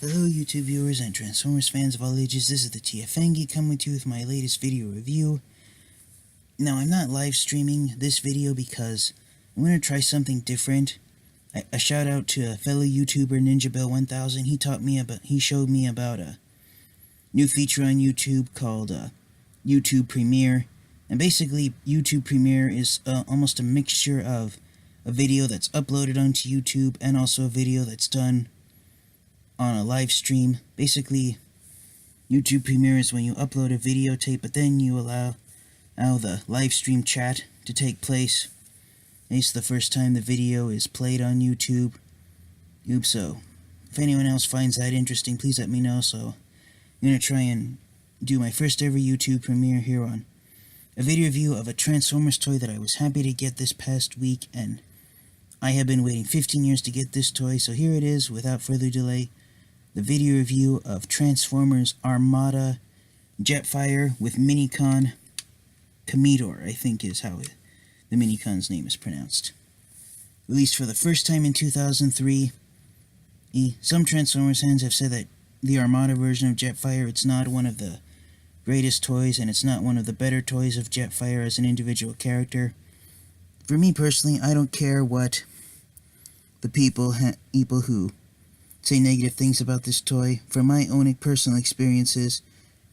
Hello YouTube viewers and Transformers fans of all ages, this is the TFNG coming to you with my latest video review. Now I'm not live streaming this video because I'm going to try something different. A shout out to a fellow YouTuber NinjaBell1000. He showed me about a new feature on YouTube called YouTube Premiere. And basically YouTube Premiere is almost a mixture of a video that's uploaded onto YouTube and also a video that's done on a live stream. Basically, YouTube Premiere is when you upload a videotape, but then you allow the live stream chat to take place. It's the first time the video is played on YouTube. So, if anyone else finds that interesting, please let me know. So, I'm going to try and do my first ever YouTube Premiere here on a video review of a Transformers toy that I was happy to get this past week, and I have been waiting 15 years to get this toy, so here it is, without further delay. The video review of Transformers Armada Jetfire with Minicon Comettor, I think is how the Minicon's name is pronounced. Released for the first time in 2003. Some Transformers fans have said that the Armada version of Jetfire, it's not one of the greatest toys, and it's not one of the better toys of Jetfire as an individual character. For me personally, I don't care what the people who say negative things about this toy. From my own personal experiences,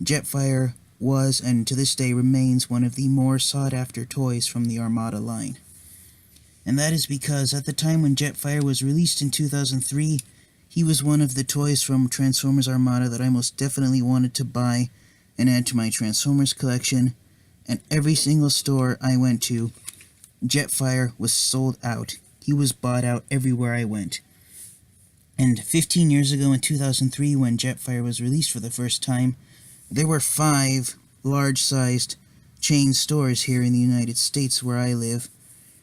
Jetfire was, and to this day remains, one of the more sought-after toys from the Armada line. And that is because at the time when Jetfire was released in 2003, he was one of the toys from Transformers Armada that I most definitely wanted to buy and add to my Transformers collection, and every single store I went to, Jetfire was sold out. He was bought out everywhere I went. And 15 years ago in 2003, when Jetfire was released for the first time, there were 5 large-sized chain stores here in the United States where I live,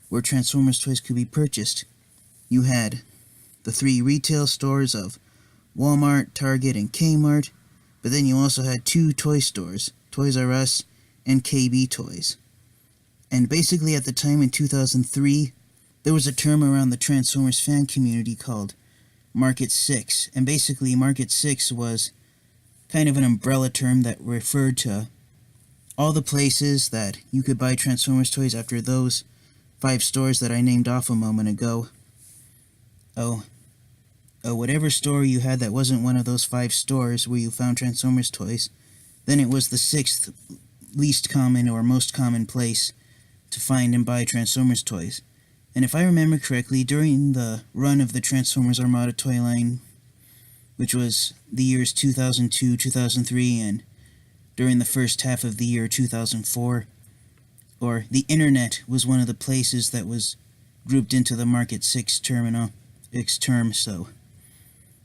where Transformers toys could be purchased. You had the 3 retail stores of Walmart, Target, and Kmart, but then you also had 2 toy stores, Toys R Us and KB Toys. And basically at the time in 2003, there was a term around the Transformers fan community called Market 6, and basically Market 6 was kind of an umbrella term that referred to all the places that you could buy Transformers toys after those 5 stores that I named off a moment ago. Whatever store you had that wasn't one of those 5 stores where you found Transformers toys, then it was the 6th least common or most common place to find and buy Transformers toys. And if I remember correctly, during the run of the Transformers Armada toy line, which was the years 2002, 2003, and during the first half of the year 2004, the internet was one of the places that was grouped into the Market 6 term, so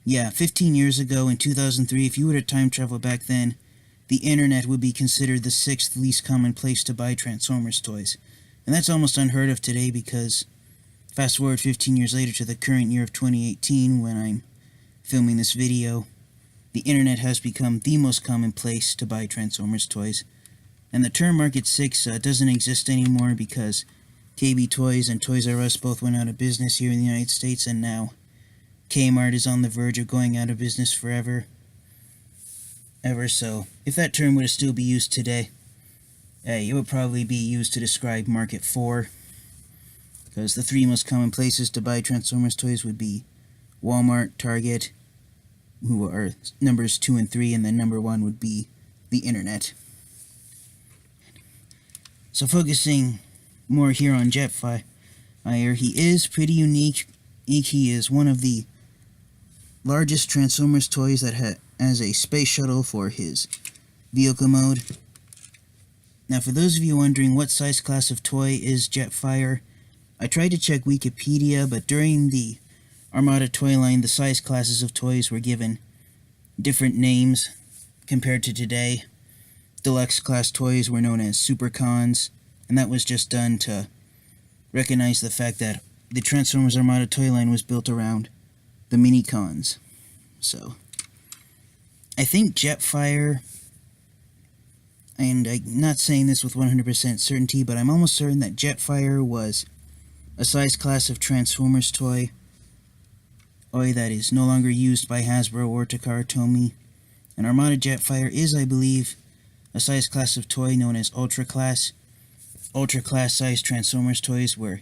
yeah, 15 years ago in 2003, if you were to time travel back then, the internet would be considered the 6th least common place to buy Transformers toys. And that's almost unheard of today because fast forward 15 years later to the current year of 2018 when I'm filming this video, the internet has become the most common place to buy Transformers toys. And the term Market 6 doesn't exist anymore because KB Toys and Toys R Us both went out of business here in the United States, and now Kmart is on the verge of going out of business forever. So, if that term were to still be used today, it would probably be used to describe Market 4, because the 3 most common places to buy Transformers toys would be Walmart, Target, who are numbers 2 and 3, and then number 1 would be the internet. So focusing more here on Jetfire, he is pretty unique. He is one of the largest Transformers toys that has a space shuttle for his vehicle mode. Now, for those of you wondering what size class of toy is Jetfire, I tried to check Wikipedia, but during the Armada toy line, the size classes of toys were given different names compared to today. Deluxe class toys were known as Supercons, and that was just done to recognize the fact that the Transformers Armada toy line was built around the Minicons. So, I think Jetfire, and I'm not saying this with 100% certainty, but I'm almost certain that Jetfire was a size class of Transformers toy toy that is no longer used by Hasbro or Takara Tomy. An Armada Jetfire is, I believe, a size class of toy known as Ultra Class. Ultra Class size Transformers toys were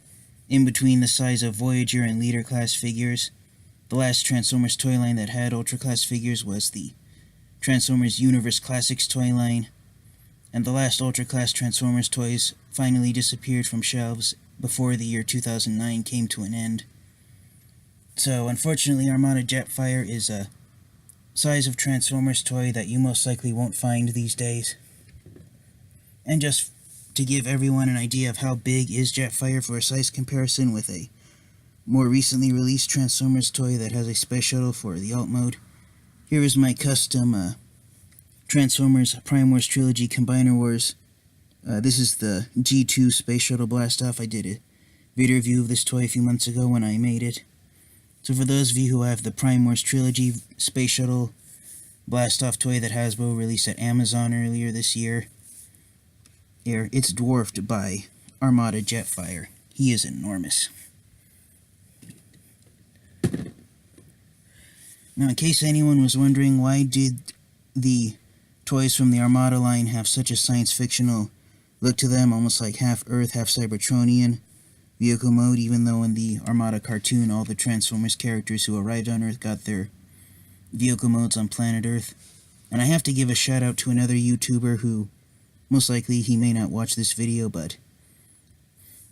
in between the size of Voyager and Leader Class figures. The last Transformers toy line that had Ultra Class figures was the Transformers Universe Classics toy line, and the last Ultra Class Transformers toys finally disappeared from shelves before the year 2009 came to an end. So, unfortunately, Armada Jetfire is a size of Transformers toy that you most likely won't find these days. And just to give everyone an idea of how big is Jetfire for a size comparison with a more recently released Transformers toy that has a space shuttle for the alt mode, here is my custom Transformers Prime Wars Trilogy Combiner Wars. This is the G2 Space Shuttle Blastoff. I did a video review of this toy a few months ago when I made it. So for those of you who have the Prime Wars Trilogy Space Shuttle Blastoff toy that Hasbro released at Amazon earlier this year, here, it's dwarfed by Armada Jetfire. He is enormous. Now, in case anyone was wondering why did the toys from the Armada line have such a science-fictional look to them, almost like half Earth, half Cybertronian vehicle mode, even though in the Armada cartoon all the Transformers characters who arrived on Earth got their vehicle modes on planet Earth. And I have to give a shout out to another YouTuber who, most likely he may not watch this video, but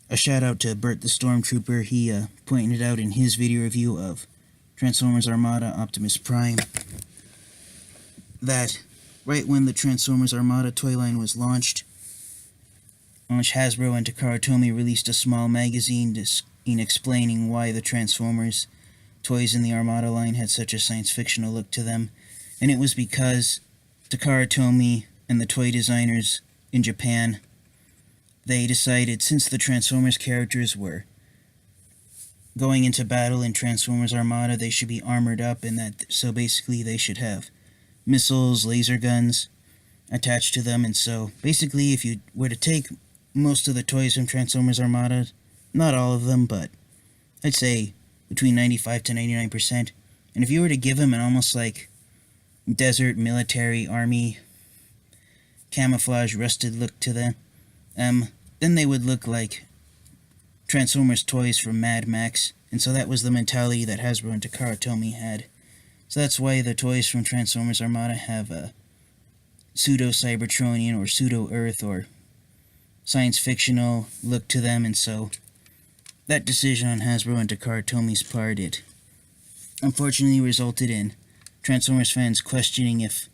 a shout out to Bert the Stormtrooper. He pointed out in his video review of Transformers Armada Optimus Prime that right when the Transformers Armada toy line was launched, Hasbro and Takara Tomy released a small magazine explaining why the Transformers toys in the Armada line had such a science-fictional look to them, and it was because Takara Tomy and the toy designers in Japan, they decided since the Transformers characters were going into battle in Transformers Armada, they should be armored up, and so basically they should have missiles, laser guns attached to them. And so basically, if you were to take most of the toys from Transformers Armada, not all of them, but I'd say between 95 to 99%, and if you were to give them an almost like desert, military, army, camouflage, rusted look to them, then they would look like Transformers toys from Mad Max. And so that was the mentality that Hasbro and Takara Tomy had. So that's why the toys from Transformers Armada have a pseudo-Cybertronian or pseudo-Earth or science-fictional look to them. And so that decision on Hasbro and Takara Tomy's part, it unfortunately resulted in Transformers fans questioning if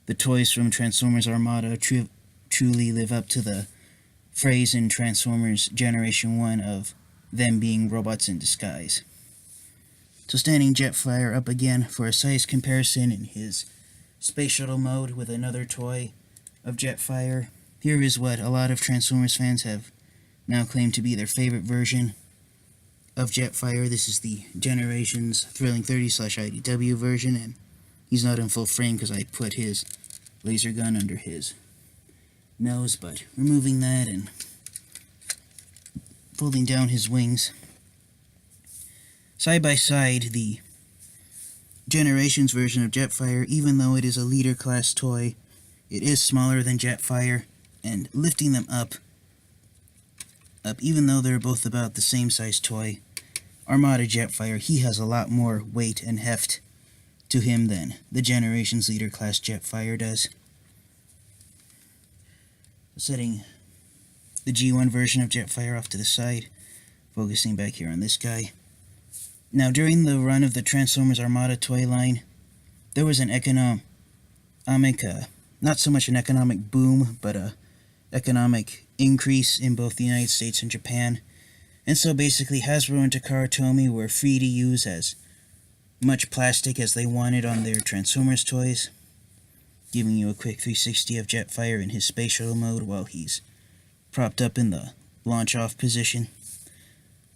the toys from Transformers Armada truly live up to the phrase in Transformers Generation 1 of them being robots in disguise. So standing Jetfire up again for a size comparison in his space shuttle mode with another toy of Jetfire. Here is what a lot of Transformers fans have now claimed to be their favorite version of Jetfire. This is the Generations Thrilling 30/IDW version, and he's not in full frame because I put his laser gun under his nose, but removing that and folding down his wings. Side by side, the Generations version of Jetfire, even though it is a leader class toy, it is smaller than Jetfire, and lifting them up, even though they're both about the same size toy, Armada Jetfire, he has a lot more weight and heft to him than the Generations leader class Jetfire does. Setting the G1 version of Jetfire off to the side, focusing back here on this guy. Now, during the run of the Transformers Armada toy line, there was an not so much an economic boom, but a economic increase in both the United States and Japan. And so basically Hasbro and Takara Tomy were free to use as much plastic as they wanted on their Transformers toys, giving you a quick 360 of Jetfire in his space shuttle mode while he's propped up in the launch-off position.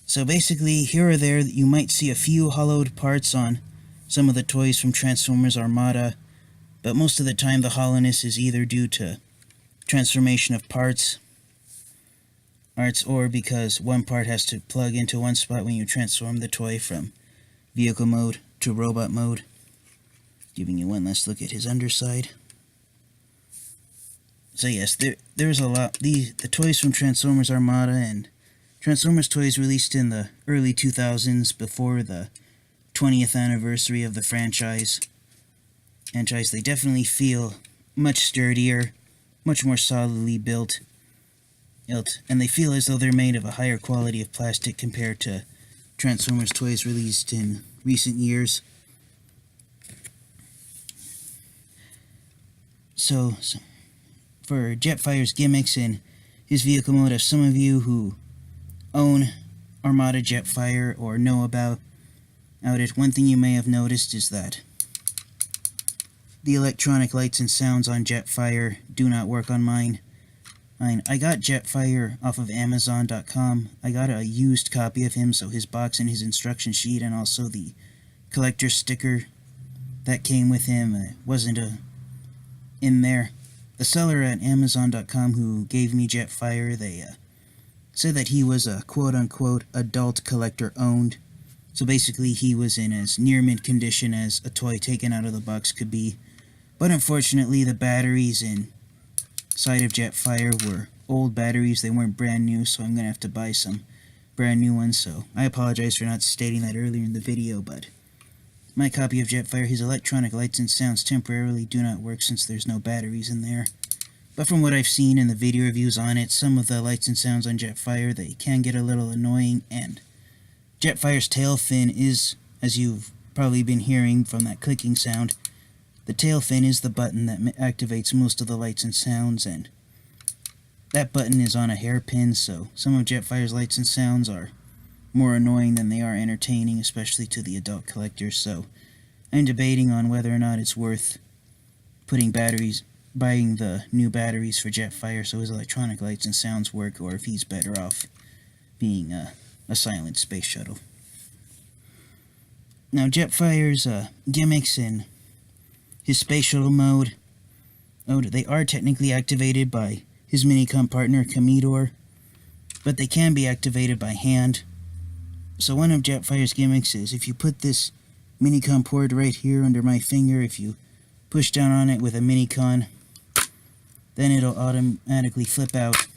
So basically, here or there, you might see a few hollowed parts on some of the toys from Transformers Armada, but most of the time the hollowness is either due to transformation of parts, or because one part has to plug into one spot when you transform the toy from vehicle mode to robot mode, giving you one last look at his underside. So yes, there's a lot. The toys from Transformers Armada and Transformers toys released in the early 2000s before the 20th anniversary of the franchise, they definitely feel much sturdier, much more solidly built, and they feel as though they're made of a higher quality of plastic compared to Transformers toys released in recent years. So for Jetfire's gimmicks and his vehicle mode, if some of you who own Armada Jetfire or know about it, one thing you may have noticed is that the electronic lights and sounds on Jetfire do not work on mine. I got Jetfire off of Amazon.com. I got a used copy of him, so his box and his instruction sheet and also the collector sticker that came with him wasn't in there. The seller at Amazon.com who gave me Jetfire, they said that he was a quote-unquote adult collector owned. So basically he was in as near mint condition as a toy taken out of the box could be. But unfortunately the batteries inside of Jetfire were old batteries. They weren't brand new, so I'm going to have to buy some brand new ones. So I apologize for not stating that earlier in the video, but my copy of Jetfire, his electronic lights and sounds temporarily do not work since there's no batteries in there. But from what I've seen in the video reviews on it, some of the lights and sounds on Jetfire, they can get a little annoying, and Jetfire's tail fin is, as you've probably been hearing from that clicking sound, the tail fin is the button that activates most of the lights and sounds, and that button is on a hairpin, so some of Jetfire's lights and sounds are more annoying than they are entertaining, especially to the adult collector. So I'm debating on whether or not it's worth buying the new batteries for Jetfire so his electronic lights and sounds work, or if he's better off being a silent space shuttle. Now Jetfire's gimmicks in his space shuttle mode, they are technically activated by his minicom partner Comettor, but they can be activated by hand. So one of Jetfire's gimmicks is if you put this minicom port right here under my finger, if you push down on it with a minicon, then it'll automatically flip out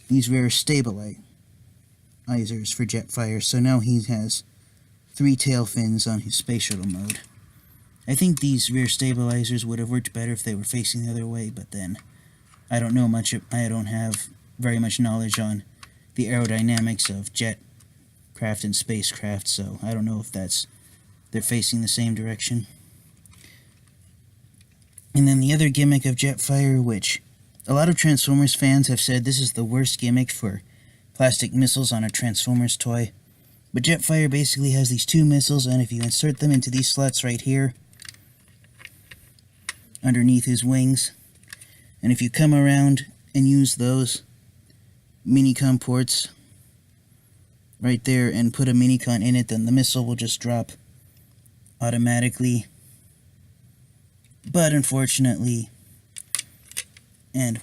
these rear stabilizers for Jetfire. So now he has 3 tail fins on his space shuttle mode. I think these rear stabilizers would have worked better if they were facing the other way, but then I don't know much. I don't have very much knowledge on the aerodynamics of jet craft and spacecraft, so I don't know if they're facing the same direction. And then the other gimmick of Jetfire, which a lot of Transformers fans have said this is the worst gimmick for plastic missiles on a Transformers toy, but Jetfire basically has these 2 missiles, and if you insert them into these slots right here underneath his wings, and if you come around and use those minicom ports right there and put a minicon in it, then the missile will just drop automatically. But unfortunately, and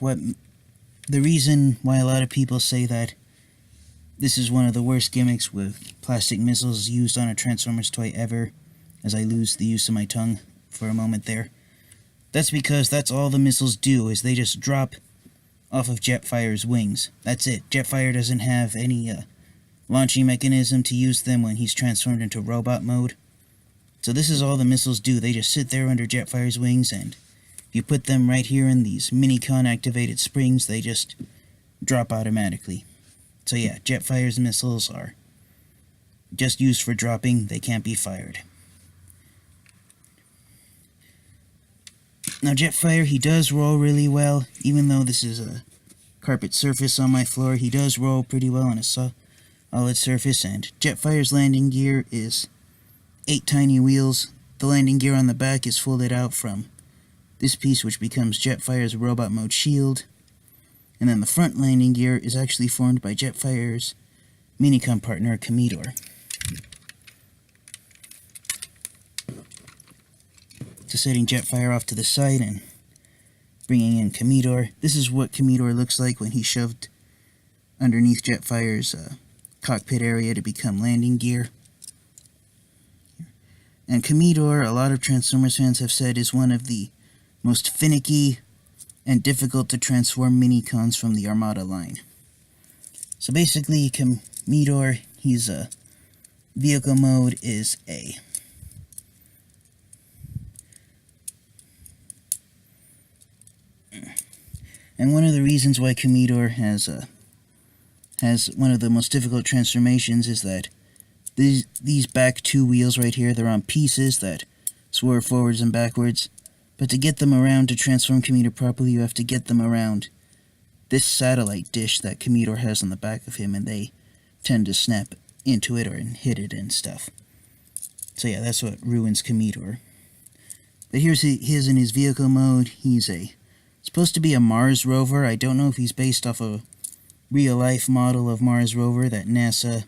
the reason why a lot of people say that this is one of the worst gimmicks with plastic missiles used on a Transformers toy ever, as I lose the use of my tongue for a moment there, that's because that's all the missiles do, is they just drop off of Jetfire's wings. That's it. Jetfire doesn't have any launching mechanism to use them when he's transformed into robot mode. So this is all the missiles do. They just sit there under Jetfire's wings, and if you put them right here in these minicon activated springs, they just drop automatically. So yeah, Jetfire's missiles are just used for dropping. They can't be fired. Now Jetfire, he does roll really well. Even though this is a carpet surface on my floor, he does roll pretty well on a solid surface, and Jetfire's landing gear is 8 tiny wheels. The landing gear on the back is folded out from this piece, which becomes Jetfire's robot mode shield. And then the front landing gear is actually formed by Jetfire's minicom partner, Comettor. So setting Jetfire off to the side and bringing in Comettor. This is what Comettor looks like when he's shoved underneath Jetfire's cockpit area to become landing gear. And Comettor, a lot of Transformers fans have said, is one of the most finicky and difficult to transform minicons from the Armada line. So basically, Comettor, he's a vehicle mode is A. And one of the reasons why Comettor has one of the most difficult transformations is that these back two wheels right here, they're on pieces that swerve forwards and backwards. But to get them around to transform Comettor properly, you have to get them around this satellite dish that Comettor has on the back of him, and they tend to snap into it or hit it and stuff. So yeah, that's what ruins Comettor. But here's his in his vehicle mode. He's supposed to be a Mars rover. I don't know if he's based off a real-life model of Mars rover that NASA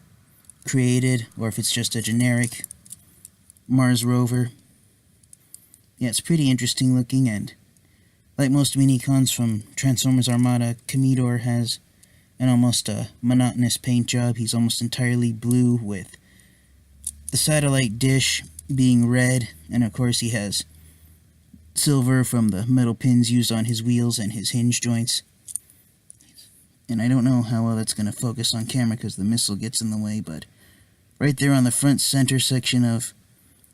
created, or if it's just a generic Mars rover. Yeah, it's pretty interesting looking, and like most minicons from Transformers Armada, Comettor has an almost monotonous paint job. He's almost entirely blue, with the satellite dish being red, and of course he has silver from the metal pins used on his wheels and his hinge joints. And I don't know how well that's going to focus on camera because the missile gets in the way, but right there on the front center section of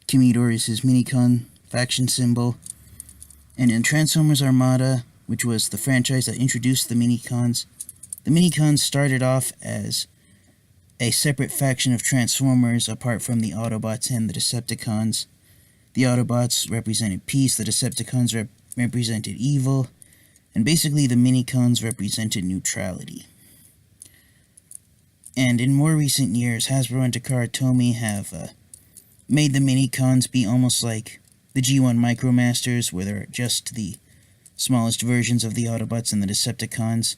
Comettor is his minicon faction symbol. And in Transformers Armada, which was the franchise that introduced the minicons started off as a separate faction of Transformers apart from the Autobots and the Decepticons. The Autobots represented peace, the Decepticons represented evil, and basically the minicons represented neutrality. And in more recent years, Hasbro and Takara Tomy have made the minicons be almost like the G1 Micromasters, where they're just the smallest versions of the Autobots and the Decepticons.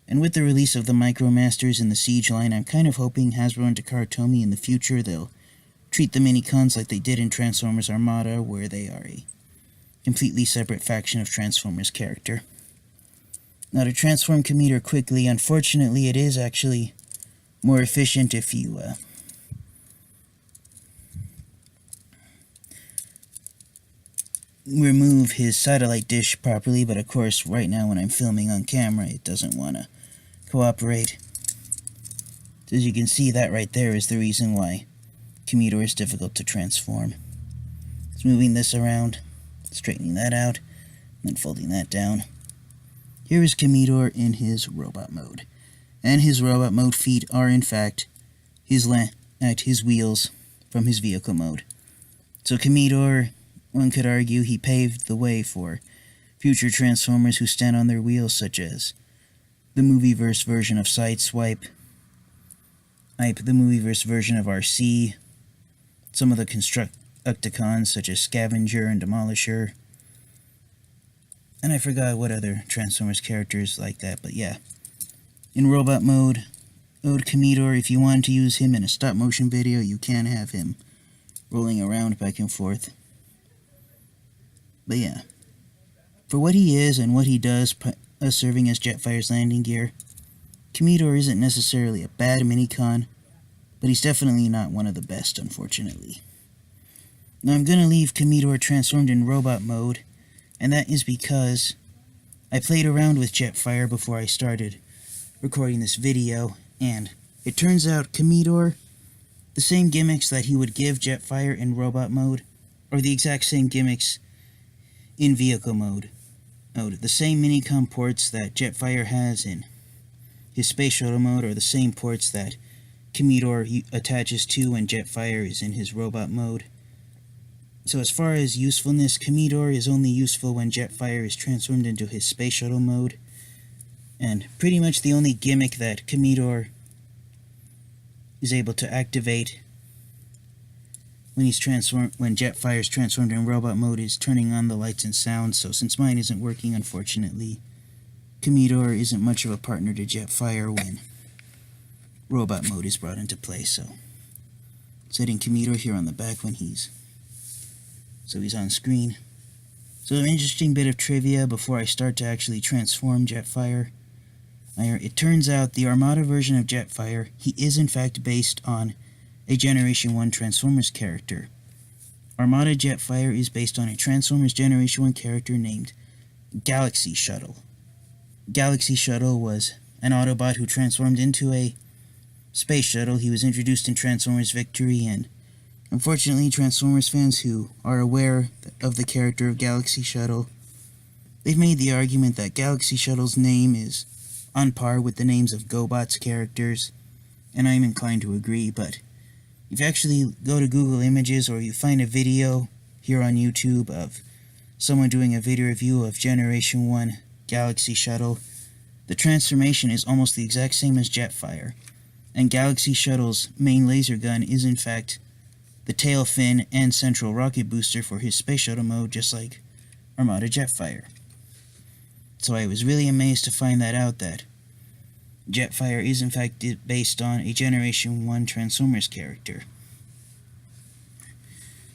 And with the release of the Micromasters in the Siege line, I'm kind of hoping Hasbro and Takara Tomy in the future, they'll treat the minicons like they did in Transformers Armada, where they are a completely separate faction of Transformers character. Now, to transform Comettor quickly, unfortunately, it is actually more efficient if you remove his satellite dish properly, but of course, right now when I'm filming on camera, it doesn't want to cooperate. As you can see, that right there is the reason why Comettor is difficult to transform. It's moving this around, straightening that out, and then folding that down. Here is Comettor in his robot mode. And his robot mode feet are, in fact, his wheels from his vehicle mode. So Comettor, one could argue, he paved the way for future Transformers who stand on their wheels, such as the Movieverse version of Sideswipe, the Movieverse version of RC, some of the Constructicons, such as Scavenger and Demolisher, and I forgot what other Transformers characters like that, but yeah. In robot mode, Comettor, if you want to use him in a stop-motion video, you can have him rolling around back and forth. But yeah, for what he is and what he does, serving as Jetfire's landing gear, Comettor isn't necessarily a bad minicon, but he's definitely not one of the best, unfortunately. Now I'm going to leave Comettor transformed in robot mode, and that is because I played around with Jetfire before I started recording this video, and it turns out Comettor, the same gimmicks that he would give Jetfire in robot mode, are the exact same gimmicks in vehicle mode. The same minicon ports that Jetfire has in his space shuttle mode are the same ports that Comettor attaches to when Jetfire is in his robot mode. So as far as usefulness, Comettor is only useful when Jetfire is transformed into his space shuttle mode, and pretty much the only gimmick that Comettor is able to activate when Jetfire is transformed in robot mode is turning on the lights and sounds. So since mine isn't working, unfortunately, Comettor isn't much of a partner to Jetfire when robot mode is brought into play. So setting Comettor here on the back when he's on screen. So an interesting bit of trivia before I start to actually transform Jetfire. It turns out the Armada version of Jetfire, he is in fact based on a Generation 1 Transformers character. Armada Jetfire is based on a Transformers Generation 1 character named Galaxy Shuttle. Galaxy Shuttle was an Autobot who transformed into a space shuttle. He was introduced in Transformers Victory, and unfortunately, Transformers fans who are aware of the character of Galaxy Shuttle, they've made the argument that Galaxy Shuttle's name is on par with the names of GoBot's characters, and I'm inclined to agree, but if you actually go to Google Images or you find a video here on YouTube of someone doing a video review of Generation 1 Galaxy Shuttle, the transformation is almost the exact same as Jetfire, and Galaxy Shuttle's main laser gun is in fact the tail fin and central rocket booster for his space shuttle mode, just like Armada Jetfire. So I was really amazed to find that out, that Jetfire is in fact based on a Generation 1 Transformers character.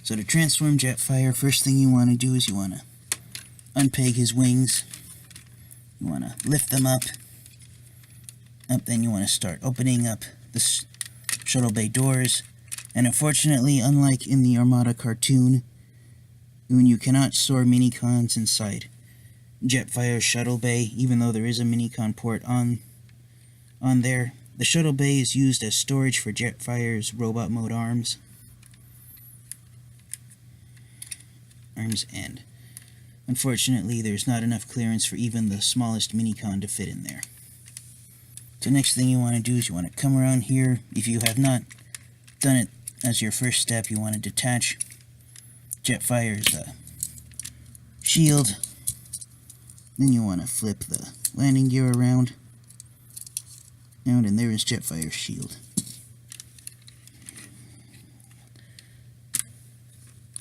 So to transform Jetfire, first thing you want to do is you want to unpeg his wings. You want to lift them up. Then you want to start opening up the shuttle bay doors. And unfortunately, unlike in the Armada cartoon, when you cannot store minicons inside Jetfire's shuttle bay, even though there is a minicon port on there, the shuttle bay is used as storage for Jetfire's robot mode arms. And unfortunately, there's not enough clearance for even the smallest minicon to fit in there. So next thing you want to do is you want to come around here. If you have not done it as your first step, you want to detach Jetfire's shield. Then you want to flip the landing gear around, and there is Jetfire's shield.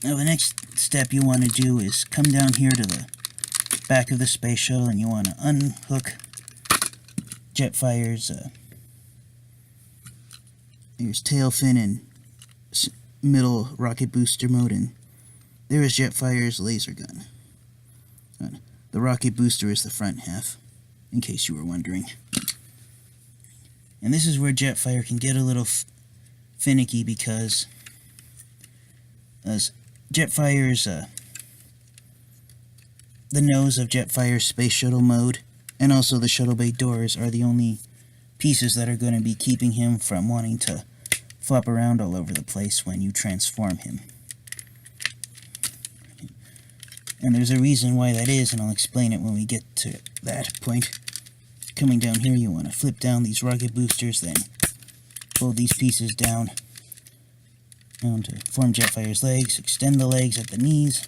Now the next step you want to do is come down here to the back of the space shuttle, and you want to unhook Jetfire's there's tail fin and middle rocket booster mode, and there is Jetfire's laser gun. The rocket booster is the front half, in case you were wondering. And this is where Jetfire can get a little finicky, because as Jetfire's the nose of Jetfire's space shuttle mode and also the shuttle bay doors are the only pieces that are going to be keeping him from wanting to flop around all over the place when you transform him. And there's a reason why that is, and I'll explain it when we get to that point. Coming down here, you want to flip down these rocket boosters, then pull these pieces down to form Jetfire's legs, extend the legs at the knees,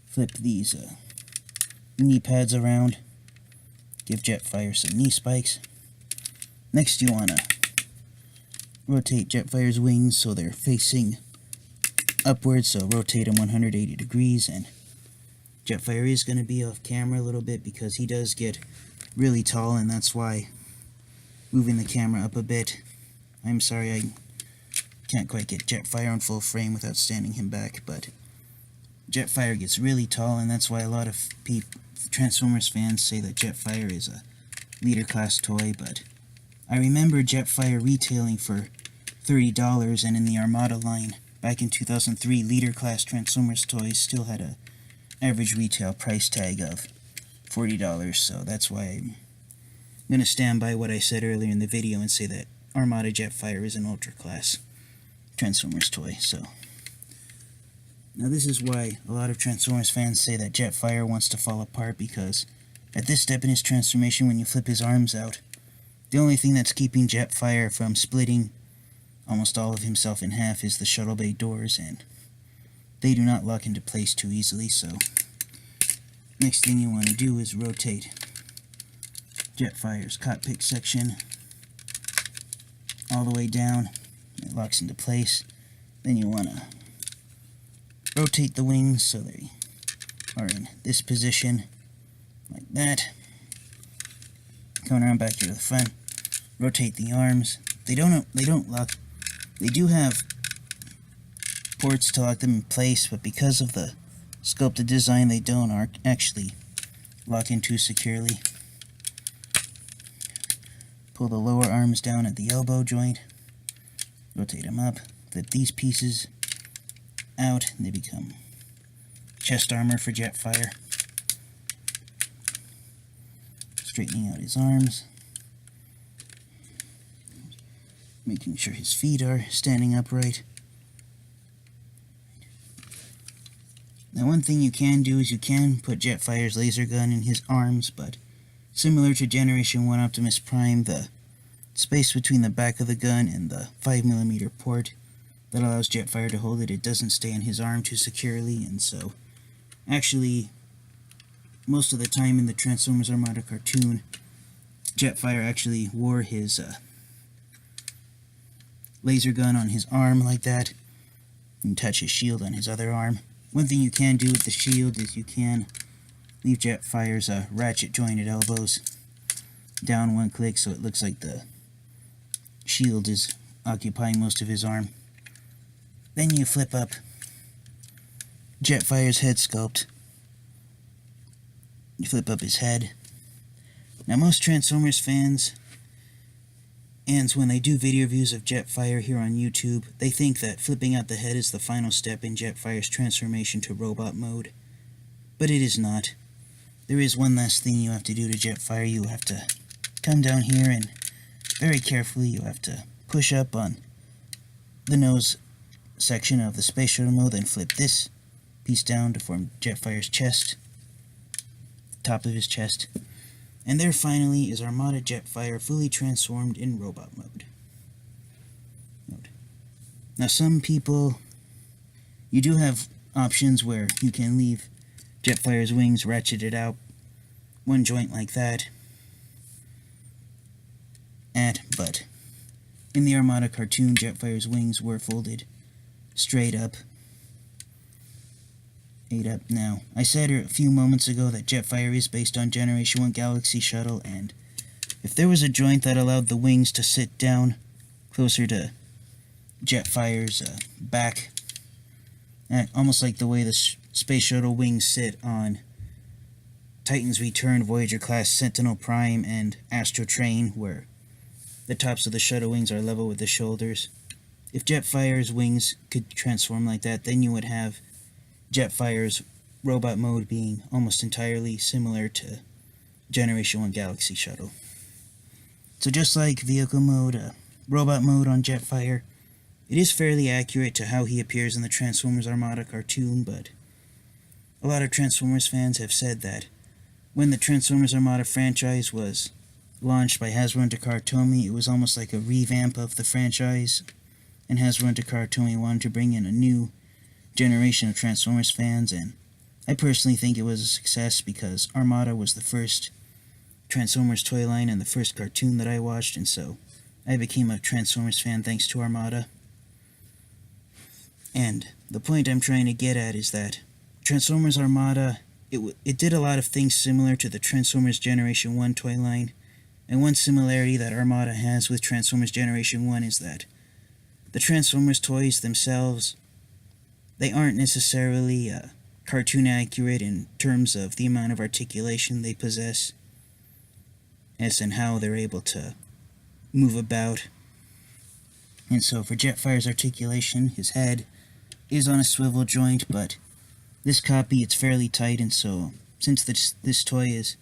flip these knee pads around, give Jetfire some knee spikes. Next you want to rotate Jetfire's wings so they're facing upwards, so rotate them 180 degrees, and Jetfire is going to be off camera a little bit because he does get really tall, and that's why moving the camera up a bit. I'm sorry, I can't quite get Jetfire on full frame without standing him back, but Jetfire gets really tall, and that's why a lot of Transformers fans say that Jetfire is a leader class toy. But I remember Jetfire retailing for $30, and in the Armada line back in 2003, leader class Transformers toys still had a average retail price tag of $40, so that's why I'm going to stand by what I said earlier in the video and say that Armada Jetfire is an ultra class Transformers toy. So now this is why a lot of Transformers fans say that Jetfire wants to fall apart, because at this step in his transformation, when you flip his arms out, the only thing that's keeping Jetfire from splitting almost all of himself in half is the shuttle bay doors, and they do not lock into place too easily. So next thing you want to do is rotate Jetfire's cockpit section all the way down. It locks into place. Then you want to rotate the wings so they are in this position, like that. Coming around back here to the front, rotate the arms. They don't lock. They do have ports to lock them in place, but because of the sculpted design, they don't actually lock in too securely. Pull the lower arms down at the elbow joint, rotate them up, flip these pieces, out, and they become chest armor for Jetfire. Straightening out his arms. Making sure his feet are standing upright. Now, one thing you can do is you can put Jetfire's laser gun in his arms, but similar to Generation 1 Optimus Prime, the space between the back of the gun and the 5mm port that allows Jetfire to hold it, it doesn't stay in his arm too securely, and so actually most of the time in the Transformers Armada cartoon, Jetfire actually wore his laser gun on his arm like that, and touch his shield on his other arm. One thing you can do with the shield is you can leave Jetfire's ratchet jointed elbows down one click so it looks like the shield is occupying most of his arm. Then you flip up Jetfire's head sculpt. You flip up his head. Now, most Transformers fans, and when they do video reviews of Jetfire here on YouTube, they think that flipping out the head is the final step in Jetfire's transformation to robot mode. But it is not. There is one last thing you have to do to Jetfire. You have to come down here and very carefully you have to push up on the nose section of the Space Shuttle mode and flip this piece down to form Jetfire's chest, top of his chest. And there finally is Armada Jetfire fully transformed in robot mode. Now, some people, you do have options where you can leave Jetfire's wings ratcheted out, one joint like that, but in the Armada cartoon, Jetfire's wings were folded straight up. 8 up. Now, I said a few moments ago that Jetfire is based on Generation 1 Galaxy Shuttle, and if there was a joint that allowed the wings to sit down closer to Jetfire's back, almost like the way the Space Shuttle wings sit on Titan's Return, Voyager class, Sentinel Prime, and Astro Train, where the tops of the shuttle wings are level with the shoulders. If Jetfire's wings could transform like that, then you would have Jetfire's robot mode being almost entirely similar to Generation 1 Galaxy Shuttle. So just like vehicle mode, robot mode on Jetfire, it is fairly accurate to how he appears in the Transformers Armada cartoon, but a lot of Transformers fans have said that when the Transformers Armada franchise was launched by Hasbro and Takara Tomy, it was almost like a revamp of the franchise, and Hasbro and Takara Tomy wanted to bring in a new generation of Transformers fans, and I personally think it was a success because Armada was the first Transformers toy line and the first cartoon that I watched, and so I became a Transformers fan thanks to Armada. And the point I'm trying to get at is that Transformers Armada, it did a lot of things similar to the Transformers Generation 1 toy line, and one similarity that Armada has with Transformers Generation 1 is that the Transformers toys themselves, they aren't necessarily cartoon accurate in terms of the amount of articulation they possess, as in how they're able to move about. And so for Jetfire's articulation, his head is on a swivel joint, but this copy, it's fairly tight, and so since this toy is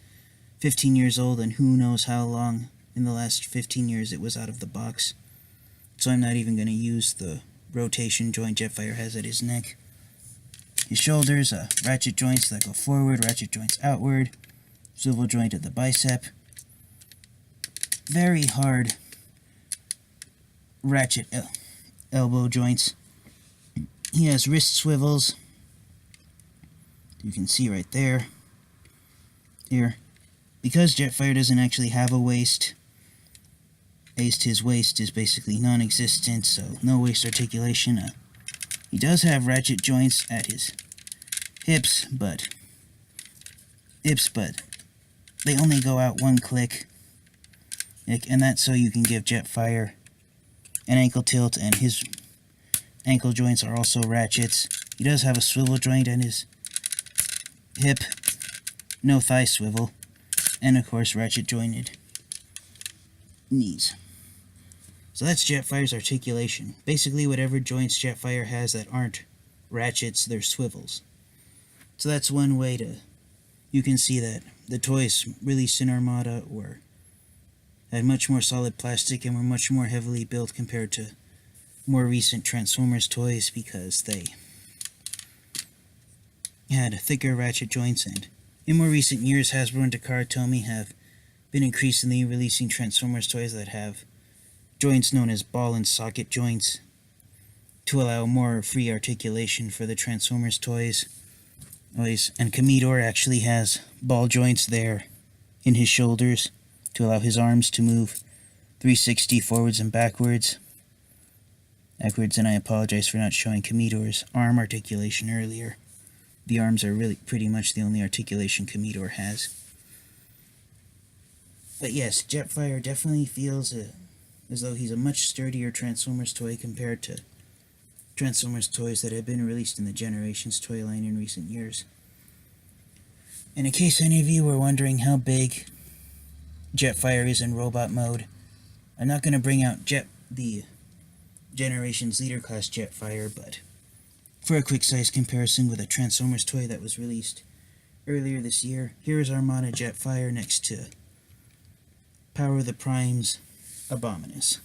15 years old, and who knows how long in the last 15 years it was out of the box, so I'm not even going to use the rotation joint Jetfire has at his neck. His shoulders, ratchet joints that go forward, ratchet joints outward, swivel joint at the bicep, very hard ratchet elbow joints. He has wrist swivels, you can see right there, here. Because Jetfire doesn't actually have a waist, his waist is basically non-existent, so no waist articulation. He does have ratchet joints at his hips, but they only go out one click, and that's so you can give Jetfire an ankle tilt, and his ankle joints are also ratchets. He does have a swivel joint at his hip, no thigh swivel, and of course ratchet jointed knees. So that's Jetfire's articulation. Basically whatever joints Jetfire has that aren't ratchets their swivels. So that's one way you can see that the toys released in Armada had much more solid plastic and were much more heavily built compared to more recent Transformers toys, because they had thicker ratchet joints, and in more recent years Hasbro and Takara Tomy have been increasingly releasing Transformers toys that have joints known as ball and socket joints to allow more free articulation for the Transformers toys. And Comettor actually has ball joints there in his shoulders to allow his arms to move 360 forwards and backwards. And I apologize for not showing Comettor's arm articulation earlier. The arms are really pretty much the only articulation Comettor has. But yes, Jetfire definitely feels as though he's a much sturdier Transformers toy compared to Transformers toys that have been released in the Generations toy line in recent years. And in case any of you were wondering how big Jetfire is in robot mode, I'm not going to bring out the Generations Leader Class Jetfire, but for a quick size comparison with a Transformers toy that was released earlier this year, here is Armada Jetfire next to Power of the Prime's Abominus.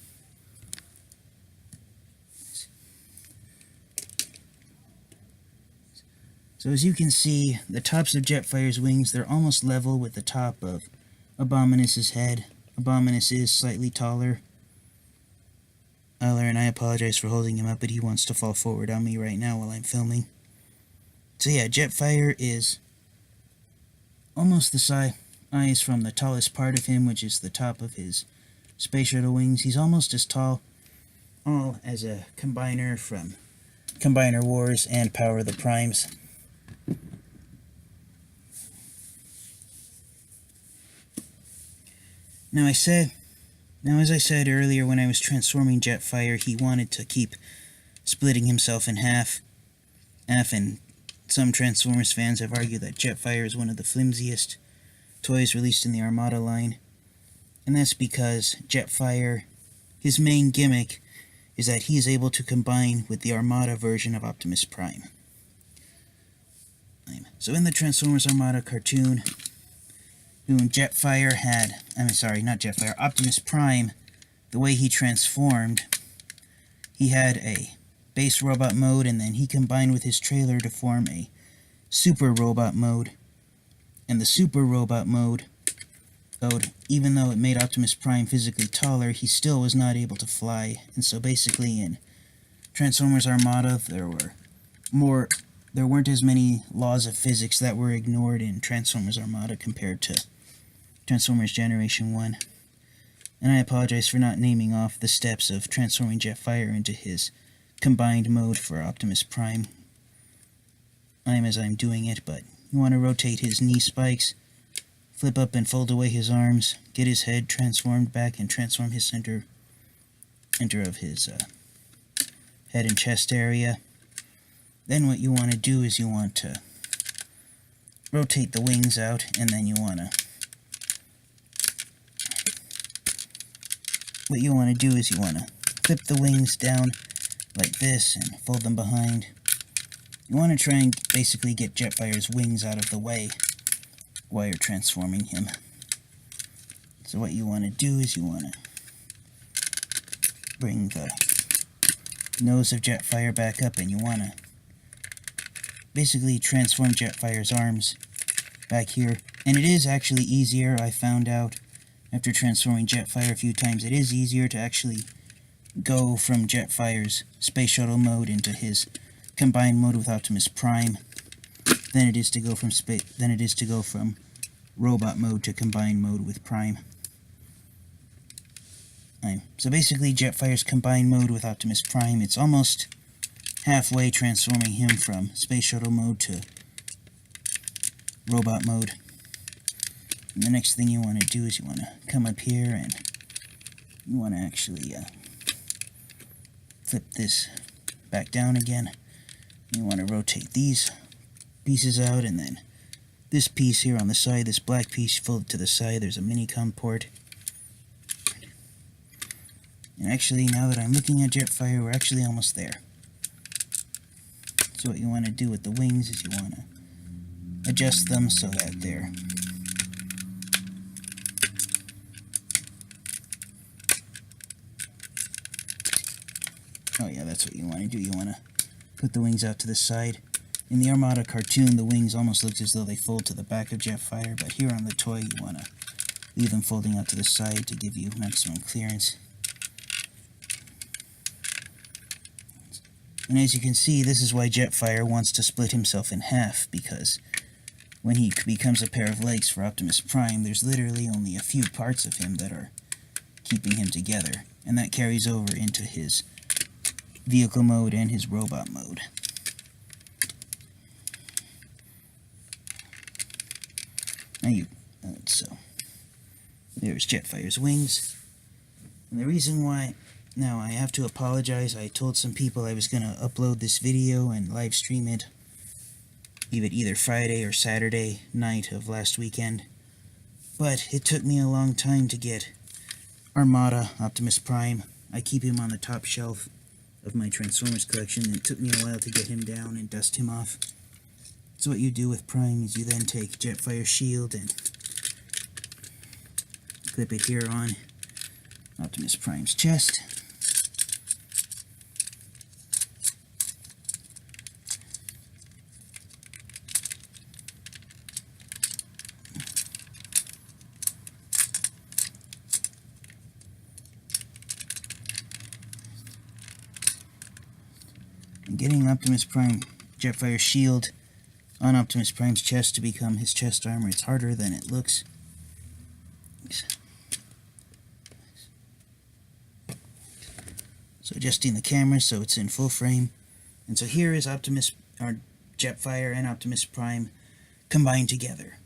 So as you can see, the tops of Jetfire's wings, they're almost level with the top of Abominus's head. Abominus is slightly taller, and I apologize for holding him up, but he wants to fall forward on me right now while I'm filming. So yeah, Jetfire is almost the size from the tallest part of him, which is the top of his space shuttle wings. He's almost as tall, all as a combiner from Combiner Wars and Power of the Primes. Now, as I said earlier, when I was transforming Jetfire, he wanted to keep splitting himself in half, and some Transformers fans have argued that Jetfire is one of the flimsiest toys released in the Armada line, and that's because Jetfire, his main gimmick is that he is able to combine with the Armada version of Optimus Prime. So in the Transformers Armada cartoon, Optimus Prime, the way he transformed, he had a base robot mode, and then he combined with his trailer to form a super robot mode. And the super robot mode, even though it made Optimus Prime physically taller, he still was not able to fly. And so basically in Transformers Armada, there weren't as many laws of physics that were ignored in Transformers Armada compared to Transformers Generation 1. And I apologize for not naming off the steps of transforming Jetfire into his combined mode for Optimus Prime as I'm doing it, but you want to rotate his knee spikes, flip up and fold away his arms, get his head transformed back, and transform his center of his head and chest area. Then what you want to do is you want to rotate the wings out, and then you want to flip the wings down like this and fold them behind. You want to try and basically get Jetfire's wings out of the way while you're transforming him. So what you want to do is you want to bring the nose of Jetfire back up, and you want to basically transform Jetfire's arms back here. And it is actually easier, I found out after transforming Jetfire a few times, it is easier to actually go from Jetfire's space shuttle mode into his combined mode with Optimus Prime than it is to go from robot mode to combined mode with Prime. So basically Jetfire's combined mode with Optimus Prime, it's almost halfway transforming him from space shuttle mode to robot mode. And the next thing you want to do is you want to come up here and you want to actually flip this back down again. You want to rotate these pieces out, and then this piece here on the side, this black piece, fold it to the side. There's a mini-com port. And actually, now that I'm looking at Jetfire, we're actually almost there. So what you want to do with the wings is you want to adjust them so that they're oh yeah, that's what you want to do. You want to put the wings out to the side. In the Armada cartoon, the wings almost looked as though they fold to the back of Jetfire, but here on the toy, you want to leave them folding out to the side to give you maximum clearance. And as you can see, this is why Jetfire wants to split himself in half, because when he becomes a pair of legs for Optimus Prime, there's literally only a few parts of him that are keeping him together, and that carries over into his vehicle mode and his robot mode. So there's Jetfire's wings. And the reason why, now I have to apologize, I told some people I was going to upload this video and live stream it either Friday or Saturday night of last weekend, but it took me a long time to get Armada Optimus Prime. I keep him on the top shelf of my Transformers collection, and it took me a while to get him down and dust him off. So what you do with Prime is you then take Jetfire's shield and clip it here on Optimus Prime's chest. And getting Optimus Prime Jetfire's shield on Optimus Prime's chest to become his chest armor, it's harder than it looks. So adjusting the camera so it's in full frame. And so here is Jetfire and Optimus Prime combined together.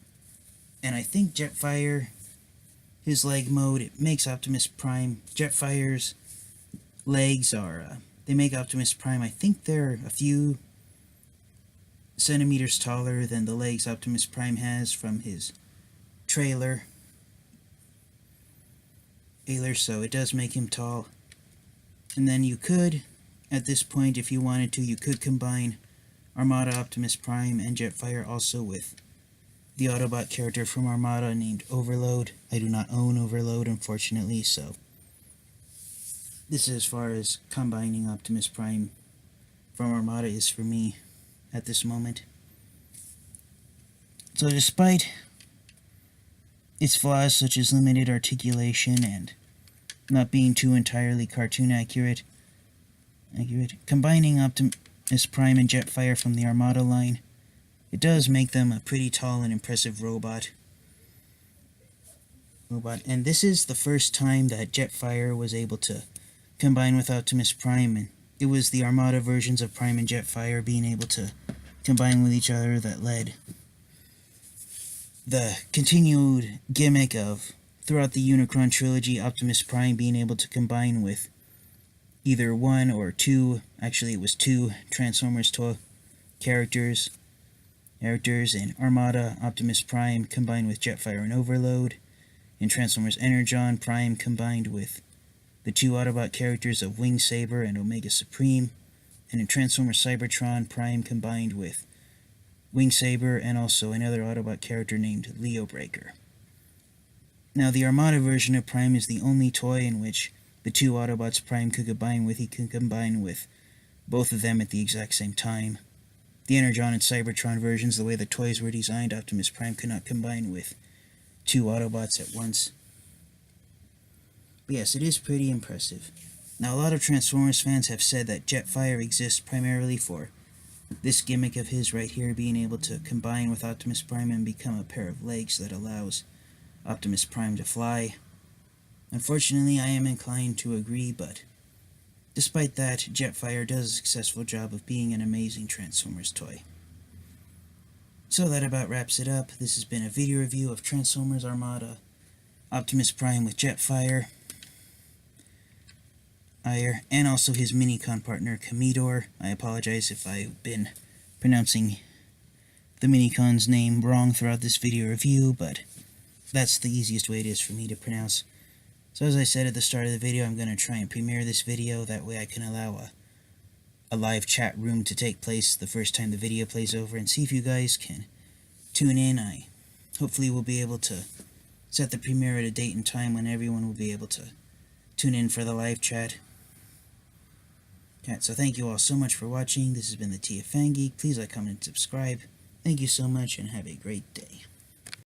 And I think Jetfire, his leg mode, it makes Optimus Prime, Jetfire's legs are, they make Optimus Prime, I think they're a few centimeters taller than the legs Optimus Prime has from his trailer, so it does make him tall. And then you could, at this point, if you wanted to, you could combine Armada Optimus Prime and Jetfire also with the Autobot character from Armada named Overload. I do not own Overload, unfortunately, so this is as far as combining Optimus Prime from Armada is for me at this moment. So despite its flaws such as limited articulation and not being too entirely cartoon accurate, combining Optimus Prime and Jetfire from the Armada line, it does make them a pretty tall and impressive robot. And this is the first time that Jetfire was able to combine with Optimus Prime, and it was the Armada versions of Prime and Jetfire being able to combine with each other that led the continued gimmick of, throughout the Unicron trilogy, Optimus Prime being able to combine with either one or two, actually it was two Transformers toy characters in Armada. Optimus Prime combined with Jetfire and Overload. In Transformers Energon, Prime combined with the two Autobot characters of Wing Saber and Omega Supreme. And in Transformers Cybertron, Prime combined with Wing Saber and also another Autobot character named Leo Breaker. Now, the Armada version of Prime is the only toy in which the two Autobots Prime could combine with. He could combine with both of them at the exact same time. The Energon and Cybertron versions, the way the toys were designed, Optimus Prime could not combine with two Autobots at once. But yes, it is pretty impressive. Now, a lot of Transformers fans have said that Jetfire exists primarily for this gimmick of his right here, being able to combine with Optimus Prime and become a pair of legs that allows Optimus Prime to fly. Unfortunately, I am inclined to agree, but despite that, Jetfire does a successful job of being an amazing Transformers toy. So that about wraps it up. This has been a video review of Transformers Armada Optimus Prime with Jetfire, and also his Minicon partner, Comettor. I apologize if I've been pronouncing the Minicon's name wrong throughout this video review, but that's the easiest way it is for me to pronounce. So as I said at the start of the video, I'm going to try and premiere this video, that way I can allow a live chat room to take place the first time the video plays over, and see if you guys can tune in. I hopefully will be able to set the premiere at a date and time when everyone will be able to tune in for the live chat. So thank you all so much for watching. This has been the TFN Geek. Please like, comment, and subscribe. Thank you so much, and have a great day.